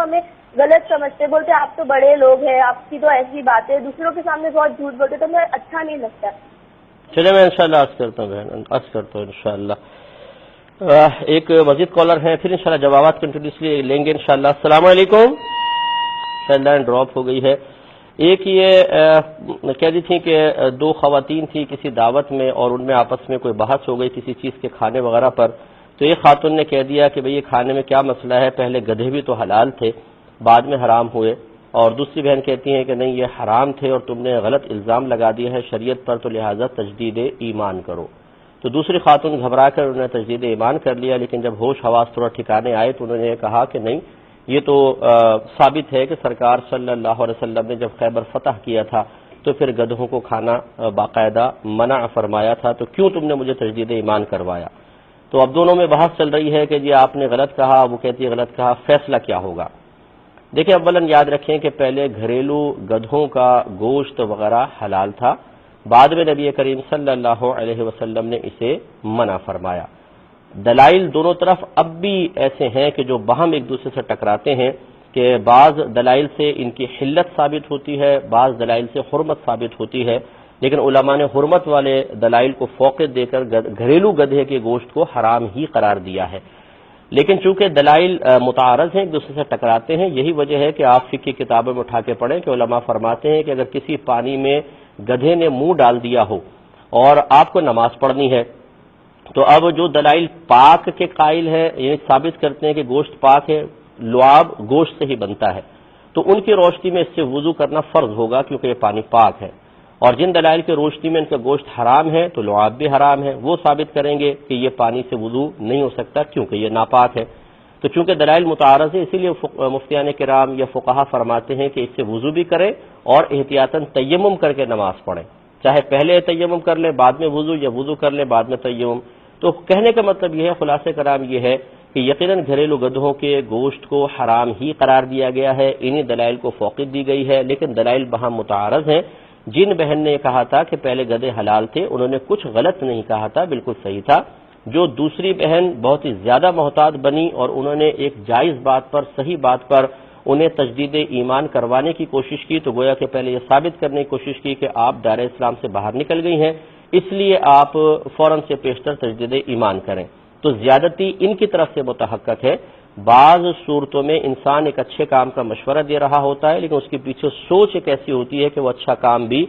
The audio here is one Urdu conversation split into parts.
ہمیں غلط سمجھتے، بولتے آپ تو بڑے لوگ ہیں، آپ کی تو ایسی بات ہے، دوسروں کے سامنے بہت جھوٹ بولتے، تو ہمیں اچھا نہیں لگتا۔ چلے میں انشاءاللہ عرض کرتا ہوں بہن، عرض کرتا ہوں انشاءاللہ۔ ایک مزید کالر ہیں، پھر انشاءاللہ جوابات کنٹینیوسلی لیں گے انشاءاللہ۔ السلام علیکم، شاید لائن ڈراپ ہو گئی ہے۔ ایک یہ کہہ دی تھی کہ دو خواتین تھی کسی دعوت میں اور ان میں آپس میں کوئی بحث ہو گئی کسی چیز کے کھانے وغیرہ پر، تو ایک خاتون نے کہہ دیا کہ بھئی یہ کھانے میں کیا مسئلہ ہے، پہلے گدھے بھی تو حلال تھے بعد میں حرام ہوئے، اور دوسری بہن کہتی ہیں کہ نہیں یہ حرام تھے اور تم نے غلط الزام لگا دیا ہے شریعت پر، تو لہٰذا تجدید ایمان کرو۔ تو دوسری خاتون گھبرا کر انہوں نے تجدید ایمان کر لیا، لیکن جب ہوش حواس تھوڑا ٹھکانے آئے تو انہوں نے کہا کہ نہیں، یہ تو ثابت ہے کہ سرکار صلی اللہ علیہ وسلم نے جب خیبر فتح کیا تھا تو پھر گدھوں کو کھانا باقاعدہ منع فرمایا تھا، تو کیوں تم نے مجھے تجدید ایمان کروایا؟ تو اب دونوں میں بحث چل رہی ہے کہ جی آپ نے غلط کہا، وہ کہتی ہے غلط کہا، فیصلہ کیا ہوگا؟ دیکھیں اولاً یاد رکھیں کہ پہلے گھریلو گدھوں کا گوشت وغیرہ حلال تھا، بعد میں نبی کریم صلی اللہ علیہ وسلم نے اسے منع فرمایا۔ دلائل دونوں طرف اب بھی ایسے ہیں کہ جو باہم ایک دوسرے سے ٹکراتے ہیں، کہ بعض دلائل سے ان کی حلت ثابت ہوتی ہے، بعض دلائل سے حرمت ثابت ہوتی ہے، لیکن علماء نے حرمت والے دلائل کو فوقیت دے کر گھریلو گدھے کے گوشت کو حرام ہی قرار دیا ہے۔ لیکن چونکہ دلائل متعارض ہیں، ایک دوسرے سے ٹکراتے ہیں، یہی وجہ ہے کہ آپ فقہ کی کتابوں میں اٹھا کے پڑھیں کہ علماء فرماتے ہیں کہ اگر کسی پانی میں گدھے نے منہ ڈال دیا ہو اور آپ کو نماز پڑھنی ہے، تو اب جو دلائل پاک کے قائل ہے، یعنی ثابت کرتے ہیں کہ گوشت پاک ہے، لعاب گوشت سے ہی بنتا ہے، تو ان کی روشنی میں اس سے وضو کرنا فرض ہوگا کیونکہ یہ پانی پاک ہے، اور جن دلائل کی روشنی میں ان کا گوشت حرام ہے تو لعاب بھی حرام ہے، وہ ثابت کریں گے کہ یہ پانی سے وضو نہیں ہو سکتا کیونکہ یہ ناپاک ہے۔ تو چونکہ دلائل متعارض ہیں، اسی لیے مفتیان کرام یا فقہا فرماتے ہیں کہ اس سے وضو بھی کریں اور احتیاطاً تیمم کر کے نماز پڑھیں، چاہے پہلے تیمم کر لیں بعد میں وضو، یا وضو کر لیں بعد میں تیمم۔ تو کہنے کا مطلب یہ ہے، خلاصہ کرام یہ ہے کہ یقیناً گھریلو گدھوں کے گوشت کو حرام ہی قرار دیا گیا ہے، انہی دلائل کو فوقیت دی گئی ہے، لیکن دلائل باہم متعارض ہیں۔ جن بہن نے کہا تھا کہ پہلے گدھے حلال تھے، انہوں نے کچھ غلط نہیں کہا تھا، بالکل صحیح تھا۔ جو دوسری بہن بہت ہی زیادہ محتاط بنی اور انہوں نے ایک جائز بات پر، صحیح بات پر انہیں تجدید ایمان کروانے کی کوشش کی، تو گویا کہ پہلے یہ ثابت کرنے کی کوشش کی کہ آپ دائرہ اسلام سے باہر نکل گئی ہیں، اس لیے آپ فوراً سے پیشتر تجدید ایمان کریں۔ تو زیادتی ان کی طرف سے متحقق ہے۔ بعض صورتوں میں انسان ایک اچھے کام کا مشورہ دے رہا ہوتا ہے، لیکن اس کے پیچھے سوچ ایک ایسی ہوتی ہے کہ وہ اچھا کام بھی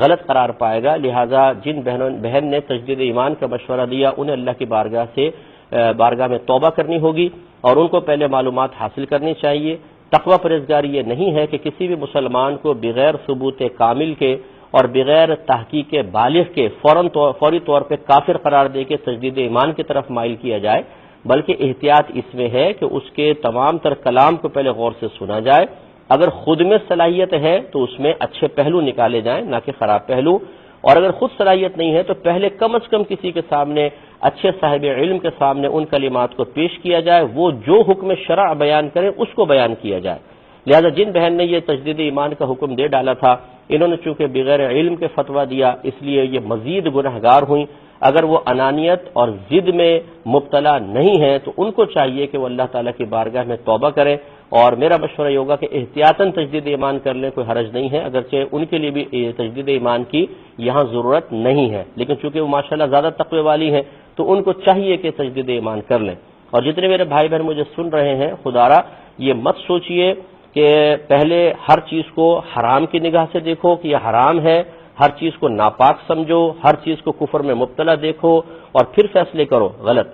غلط قرار پائے گا، لہٰذا جن بہن نے تجدید ایمان کا مشورہ دیا انہیں اللہ کی بارگاہ میں توبہ کرنی ہوگی اور ان کو پہلے معلومات حاصل کرنی چاہیے۔ تقوی پرہیزگاری یہ نہیں ہے کہ کسی بھی مسلمان کو بغیر ثبوت کامل کے اور بغیر تحقیق بالغ کے فوری طور پہ کافر قرار دے کے تجدید ایمان کی طرف مائل کیا جائے، بلکہ احتیاط اس میں ہے کہ اس کے تمام تر کلام کو پہلے غور سے سنا جائے، اگر خود میں صلاحیت ہے تو اس میں اچھے پہلو نکالے جائیں نہ کہ خراب پہلو، اور اگر خود صلاحیت نہیں ہے تو پہلے کم از کم کسی کے سامنے، اچھے صاحب علم کے سامنے ان کلمات کو پیش کیا جائے، وہ جو حکم شرع بیان کرے اس کو بیان کیا جائے۔ لہذا جن بہن نے یہ تجدید ایمان کا حکم دے ڈالا تھا، انہوں نے چونکہ بغیر علم کے فتویٰ دیا، اس لیے یہ مزید گنہگار ہوئیں۔ اگر وہ انانیت اور ضد میں مبتلا نہیں ہیں تو ان کو چاہیے کہ وہ اللہ تعالیٰ کی بارگاہ میں توبہ کریں، اور میرا مشورہ یہ ہوگا کہ احتیاطاً تجدید ایمان کر لیں، کوئی حرج نہیں ہے، اگرچہ ان کے لیے بھی تجدید ایمان کی یہاں ضرورت نہیں ہے، لیکن چونکہ وہ ماشاءاللہ زیادہ تقوی والی ہیں تو ان کو چاہیے کہ تجدید ایمان کر لیں۔ اور جتنے میرے بھائی بہن مجھے سن رہے ہیں، خدارا یہ مت سوچئے کہ پہلے ہر چیز کو حرام کی نگاہ سے دیکھو کہ یہ حرام ہے، ہر چیز کو ناپاک سمجھو، ہر چیز کو کفر میں مبتلا دیکھو اور پھر فیصلے کرو، غلط۔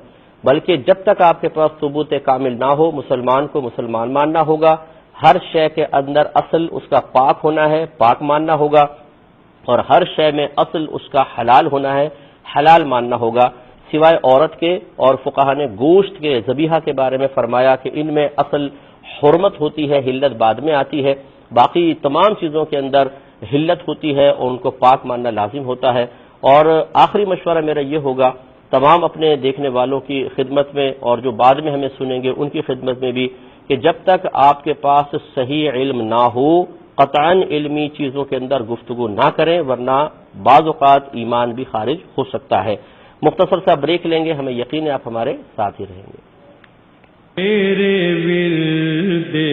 بلکہ جب تک آپ کے پاس ثبوت کامل نہ ہو، مسلمان کو مسلمان ماننا ہوگا، ہر شے کے اندر اصل اس کا پاک ہونا ہے، پاک ماننا ہوگا، اور ہر شے میں اصل اس کا حلال ہونا ہے، حلال ماننا ہوگا، سوائے عورت کے۔ اور فقہا نے گوشت کے ذبیحہ کے بارے میں فرمایا کہ ان میں اصل حرمت ہوتی ہے، حلت بعد میں آتی ہے، باقی تمام چیزوں کے اندر حلت ہوتی ہے اور ان کو پاک ماننا لازم ہوتا ہے۔ اور آخری مشورہ میرا یہ ہوگا تمام اپنے دیکھنے والوں کی خدمت میں اور جو بعد میں ہمیں سنیں گے ان کی خدمت میں بھی، کہ جب تک آپ کے پاس صحیح علم نہ ہو، قطعاً علمی چیزوں کے اندر گفتگو نہ کریں، ورنہ بعض اوقات ایمان بھی خارج ہو سکتا ہے۔ مختصر سا بریک لیں گے، ہمیں یقین ہے آپ ہمارے ساتھ ہی رہیں گے۔ دے